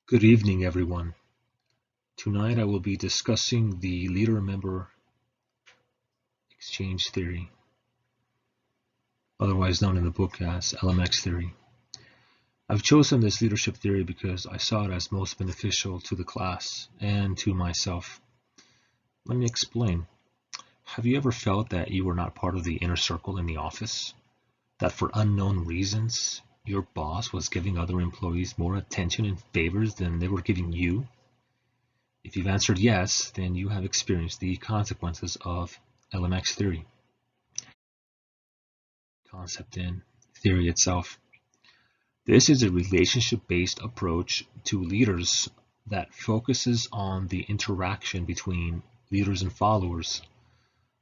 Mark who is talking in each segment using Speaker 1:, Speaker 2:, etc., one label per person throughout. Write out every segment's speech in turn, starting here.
Speaker 1: Good evening, everyone. Tonight I will be discussing the leader-member exchange theory, otherwise known in the book as LMX theory. I've chosen this leadership theory because I saw it as most beneficial to the class and to myself. Let me explain. Have you ever felt that you were not part of the inner circle in the office? That for unknown reasons, your boss was giving other employees more attention and favors than they were giving you? If you've answered yes, then you have experienced the consequences of LMX theory. Concept in theory itself. This is a relationship-based approach to leaders that focuses on the interaction between leaders and followers.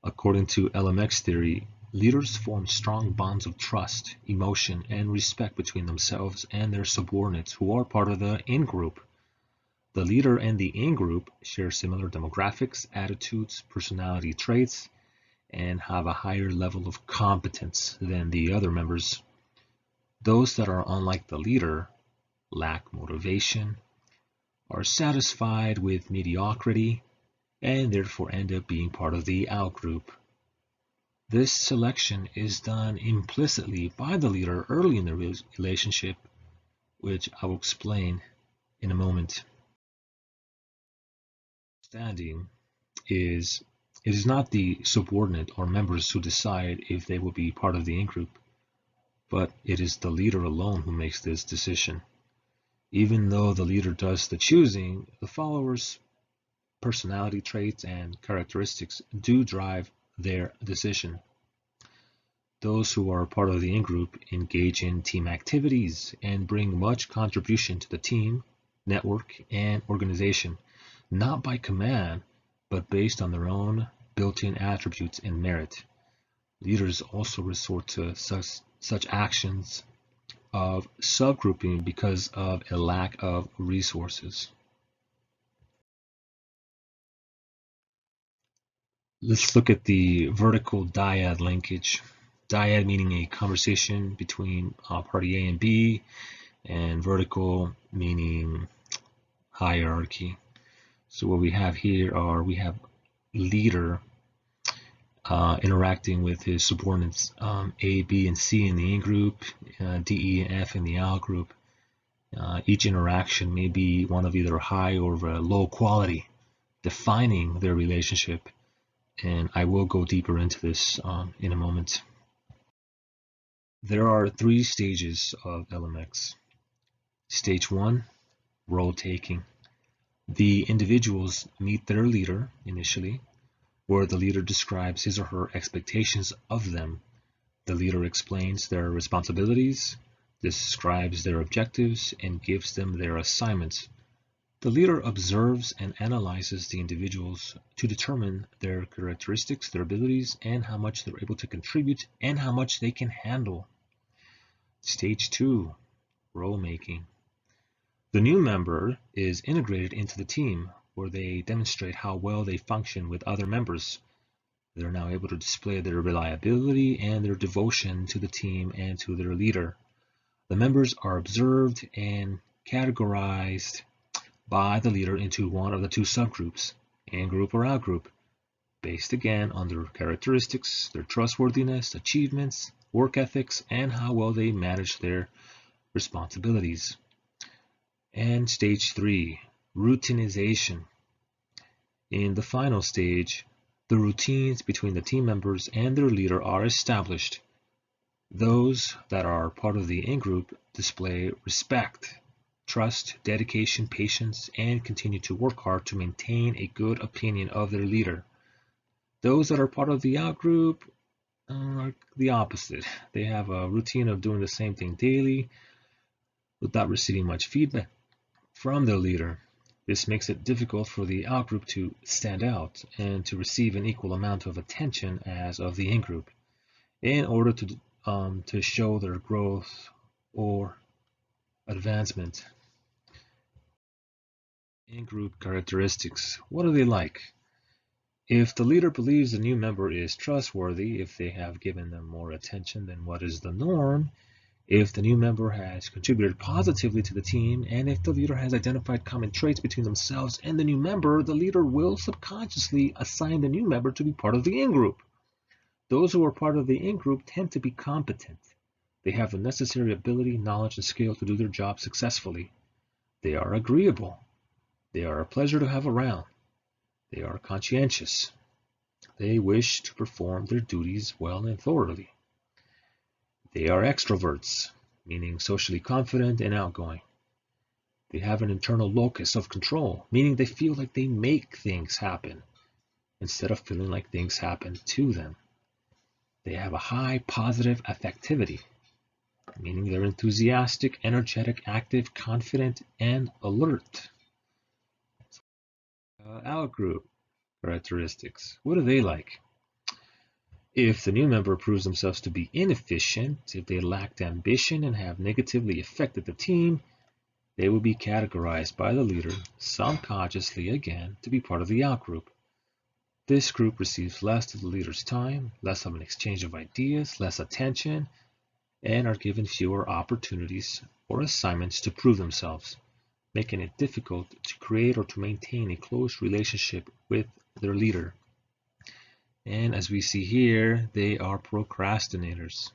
Speaker 1: According to LMX theory, leaders form strong bonds of trust, emotion, and respect between themselves and their subordinates who are part of the in-group. The leader and the in-group share similar demographics, attitudes, personality traits, and have a higher level of competence than the other members. Those that are unlike the leader, lack motivation, are satisfied with mediocrity, and therefore end up being part of the out-group. This selection is done implicitly by the leader early in the relationship, which I will explain in a moment. Standing is it is not the subordinate or members who decide if they will be part of the in-group, but it is the leader alone who makes this decision. Even though the leader does the choosing, the followers' personality traits and characteristics do drive their decision. Those who are part of the in-group engage in team activities and bring much contribution to the team, network, and organization, not by command, but based on their own built-in attributes and merit. Leaders also resort to such actions of subgrouping because of a lack of resources. Let's look at the vertical dyad linkage. Dyad meaning a conversation between party A and B, and vertical meaning hierarchy. So what we have here we have leader interacting with his subordinates A, B, and C in the in-group, D, E, and F in the out-group. Each interaction may be one of either high or low quality, defining their relationship. And I will go deeper into this in a moment. There are 3 stages of LMX. Stage 1, role taking. The individuals meet their leader initially, where the leader describes his or her expectations of them. The leader explains their responsibilities, describes their objectives, and gives them their assignments. The leader observes and analyzes the individuals to determine their characteristics, their abilities, and how much they're able to contribute and how much they can handle. Stage 2, role making. The new member is integrated into the team, where they demonstrate how well they function with other members. They're now able to display their reliability and their devotion to the team and to their leader. The members are observed and categorized by the leader into one of the 2 subgroups, in-group or out-group, based again on their characteristics, their trustworthiness, achievements, work ethics, and how well they manage their responsibilities. And stage 3, routinization. In the final stage, the routines between the team members and their leader are established. Those that are part of the in-group display respect, trust, dedication, patience, and continue to work hard to maintain a good opinion of their leader. Those that are part of the out-group are the opposite. They have a routine of doing the same thing daily without receiving much feedback from their leader. This makes it difficult for the out-group to stand out and to receive an equal amount of attention as of the in-group in order to show their growth or advancement. In-group characteristics. What are they like? If the leader believes the new member is trustworthy, if they have given them more attention than what is the norm, If the new member has contributed positively to the team, and if the leader has identified common traits between themselves and the new member, the leader will subconsciously assign the new member to be part of the in-group. Those who are part of the in-group tend to be competent. They have the necessary ability, knowledge, and skill to do their job successfully. They are agreeable. They are a pleasure to have around. They are conscientious. They wish to perform their duties well and thoroughly. They are extroverts, meaning socially confident and outgoing. They have an internal locus of control, meaning they feel like they make things happen instead of feeling like things happen to them. They have a high positive affectivity, meaning they're enthusiastic, energetic, active, confident, and alert. Outgroup characteristics. What are they like? If the new member proves themselves to be inefficient, if they lacked ambition and have negatively affected the team, they will be categorized by the leader, subconsciously again, to be part of the outgroup. This group receives less of the leader's time, less of an exchange of ideas, less attention, and are given fewer opportunities or assignments to prove themselves, making it difficult to create or to maintain a close relationship with their leader. And as we see here, they are procrastinators.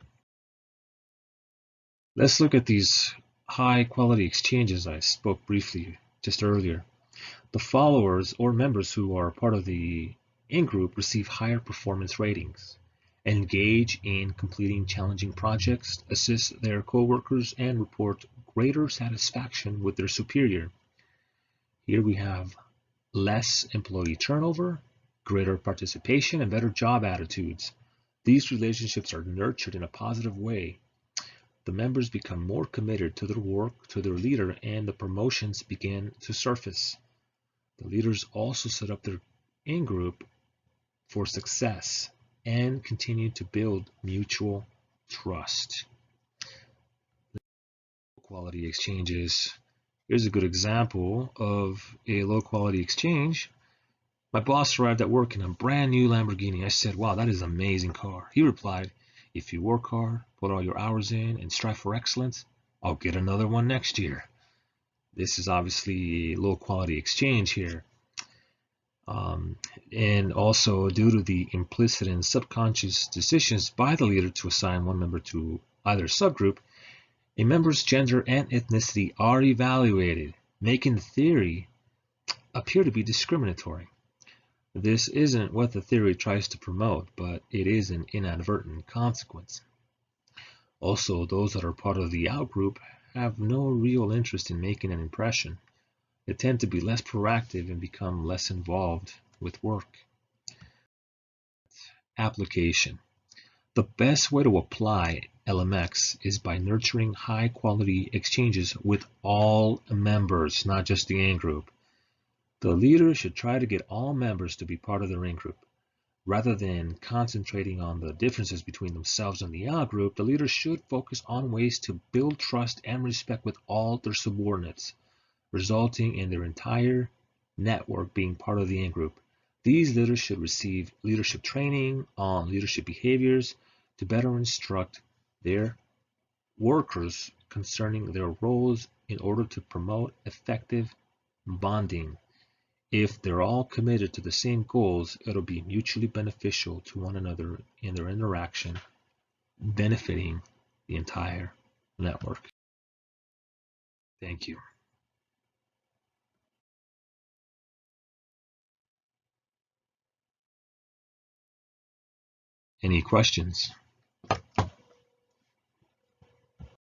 Speaker 1: Let's look at these high quality exchanges I spoke briefly just earlier. The followers or members who are part of the in-group receive higher performance ratings, engage in completing challenging projects, assist their coworkers, and report greater satisfaction with their superior. Here we have less employee turnover, greater participation, and better job attitudes. These relationships are nurtured in a positive way. The members become more committed to their work, to their leader, and the promotions begin to surface. The leaders also set up their in-group for success and continue to build mutual trust. Quality exchanges. Here's a good example of a low quality exchange. My boss arrived at work in a brand new Lamborghini. I said, "Wow, that is an amazing car." He replied, "If you work hard, put all your hours in, and strive for excellence, I'll get another one next year." This is obviously a low quality exchange here. And also due to the implicit and subconscious decisions by the leader to assign one member to either subgroup, a member's gender and ethnicity are evaluated, making the theory appear to be discriminatory. This isn't what the theory tries to promote, but it is an inadvertent consequence. Also, those that are part of the outgroup have no real interest in making an impression. They tend to be less proactive and become less involved with work. Application. The best way to apply LMX is by nurturing high-quality exchanges with all members, not just the in-group. The leader should try to get all members to be part of their in-group. Rather than concentrating on the differences between themselves and the out-group, the leader should focus on ways to build trust and respect with all their subordinates, resulting in their entire network being part of the in-group. These leaders should receive leadership training on leadership behaviors to better instruct their workers concerning their roles in order to promote effective bonding. If they're all committed to the same goals, it'll be mutually beneficial to one another in their interaction, benefiting the entire network. Thank you. Any questions?